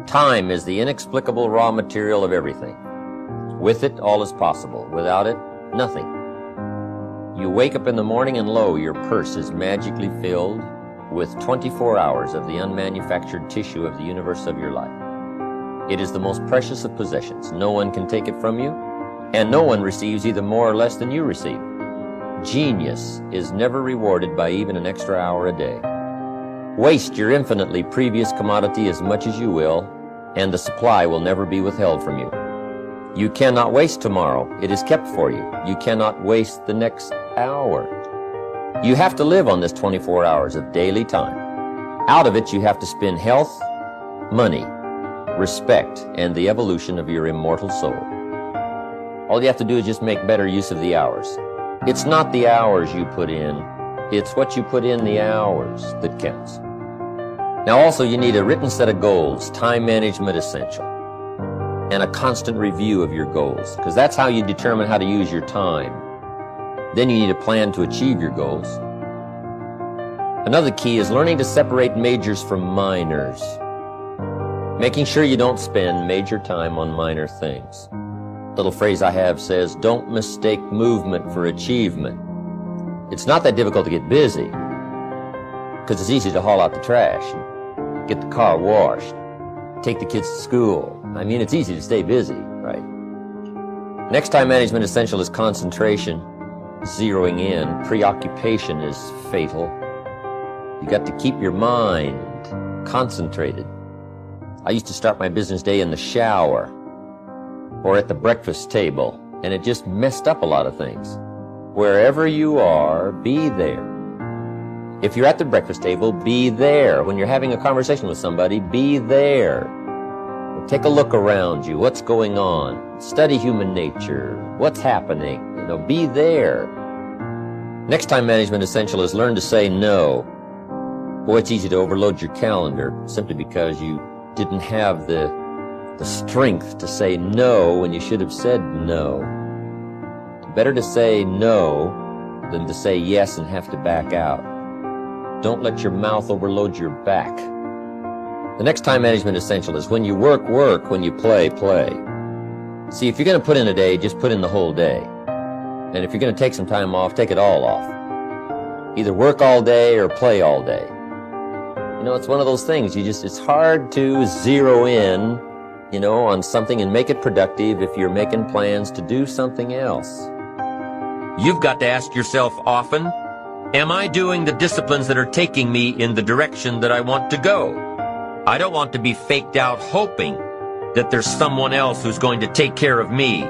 Time is the inexplicable raw material of everything. With it, all is possible. Without it, nothing. You wake up in the morning and lo, your purse is magically filled with 24 hours of the unmanufactured tissue of the universe of your life. It is the most precious of possessions. No one can take it from you, and no one receives either more or less than you receive. Genius is never rewarded by even an extra hour a day. Waste your infinitely previous commodity as much as you will, and the supply will never be withheld from you. You cannot waste tomorrow. It is kept for you. You cannot waste the next hour. You have to live on this 24 hours of daily time. Out of it, you have to spend health, money, respect, and the evolution of your immortal soul. All you have to do is just make better use of the hours. It's not the hours you put in, it's what you put in the hours that counts. Now also you need a written set of goals, time management essential, and a constant review of your goals, because that's how you determine how to use your time. Then you need a plan to achieve your goals. Another key is learning to separate majors from minors, making sure you don't spend major time on minor things. Little phrase I have says, don't mistake movement for achievement. It's not that difficult to get busy, because it's easy to haul out the trash, get the car washed, take the kids to school. I mean, it's easy to stay busy, right? Next time management essential is concentration, zeroing in. Preoccupation is fatal. You got to keep your mind concentrated. I used to start my business day in the shower or at the breakfast table, and it just messed up a lot of things. Wherever you are, be there. If you're at the breakfast table, be there. When you're having a conversation with somebody, be there. Take a look around you. What's going on? Study human nature. What's happening? Be there. Next time management essential is learn to say no. Boy, it's easy to overload your calendar simply because you didn't have the strength to say no when you should have said no. Better to say no than to say yes and have to back out. Don't let your mouth overload your back. The next time management essential is when you work, work. When you play, play. See, if you're going to put in a day, just put in the whole day. And if you're going to take some time off, take it all off. Either work all day or play all day. It's one of those things. It's hard to zero in, on something and make it productive if you're making plans to do something else. You've got to ask yourself often, am I doing the disciplines that are taking me in the direction that I want to go? I don't want to be faked out hoping that there's someone else who's going to take care of me.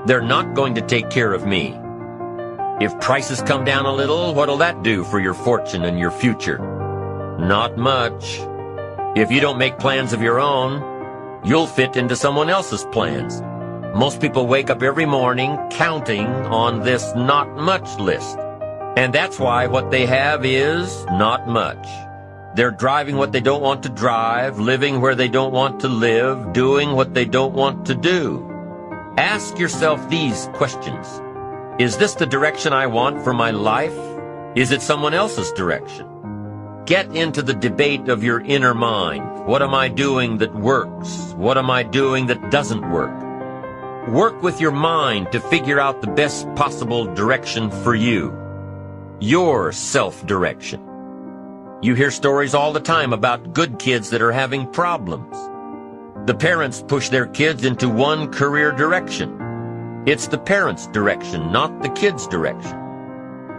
They're not going to take care of me. If prices come down a little, what'll that do for your fortune and your future? Not much. If you don't make plans of your own, you'll fit into someone else's plans. Most people wake up every morning counting on this not much list. And that's why what they have is not much. They're driving what they don't want to drive, living where they don't want to live, doing what they don't want to do. Ask yourself these questions. Is this the direction I want for my life? Is it someone else's direction? Get into the debate of your inner mind. What am I doing that works? What am I doing that doesn't work? Work with your mind to figure out the best possible direction for you. Your self-direction. You hear stories all the time about good kids that are having problems. The parents push their kids into one career direction. It's the parents' direction, not the kids' direction.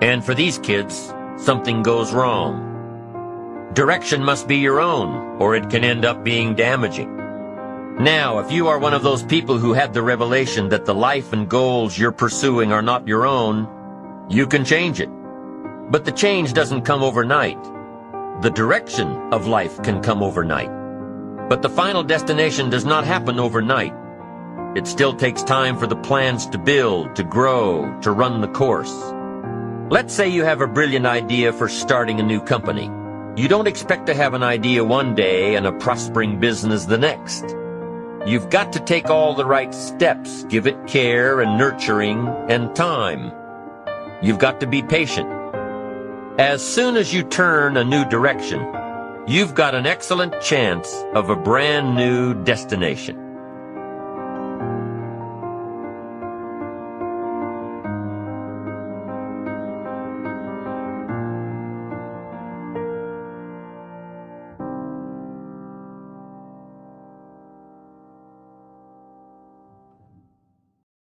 And for these kids, something goes wrong. Direction must be your own, or it can end up being damaging. Now, if you are one of those people who had the revelation that the life and goals you're pursuing are not your own, you can change it. But the change doesn't come overnight. The direction of life can come overnight. But the final destination does not happen overnight. It still takes time for the plans to build, to grow, to run the course. Let's say you have a brilliant idea for starting a new company. You don't expect to have an idea one day and a prospering business the next. You've got to take all the right steps, give it care and nurturing and time. You've got to be patient. As soon as you turn a new direction, you've got an excellent chance of a brand new destination.